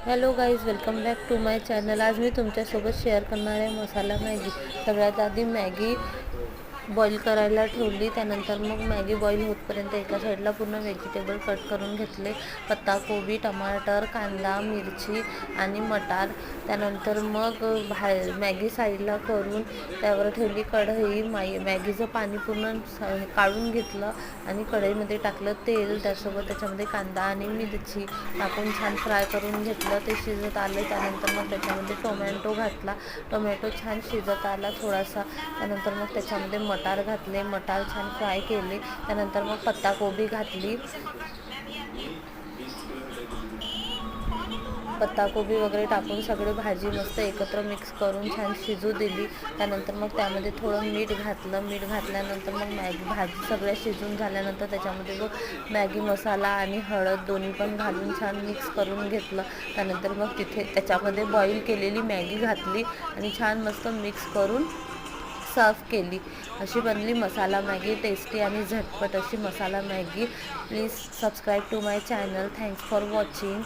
Hello guys, welcome back to my channel. आज मी तुमच्यासोबत शेअर करणार आहे मसाला मॅगी। सगळ्यात आधी मॅगी बॉईल करायला ठेवली, त्यानंतर मग मॅगी बॉईल होतपर्यंत एका साईडला पूर्ण व्हेजिटेबल कट करून घेतले। पत्ताकोबी, टमाटर, कांदा, मिरची आणि मटार। त्यानंतर मग मॅगी साईडला करून त्यावर ठेवली कढई। मॅगीचं पाणी पूर्ण काढून घेतलं आणि कढईमध्ये टाकलं तेल, त्यासोबत त्याच्यामध्ये कांदा आणि मिरची टाकून छान फ्राय करून घेतलं। ते शिजत आले, त्यानंतर मग त्याच्यामध्ये टोमॅटो घातला। टोमॅटो छान शिजत आला थोडासा, त्यानंतर मग त्याच्यामध्ये मटार घातले। मटार छान फ्राय केले, त्यानंतर मग पत्ताकोबी घातली। पत्ताकोबी वगैरे टाकून सगळी भाजी मस्त एकत्र मिक्स करून छान शिजू दिली। त्यानंतर मग त्यामध्ये थोडं मीठ घातलं। मीठ घातल्यानंतर मग भाजी सगळ्या शिजून झाल्यानंतर त्याच्यामध्ये मग मॅगी मसाला आणि हळद दोन्ही पण घालून छान मिक्स करून घेतलं। त्यानंतर मग त्याच्यामध्ये बॉईल केलेली मॅगी घातली आणि छान मस्त मिक्स करून सर्व केली। अशी बनली मसाला मॅगी, टेस्टी आणि झटपट अशी masala Maggi. Please subscribe to my channel. Thanks for watching.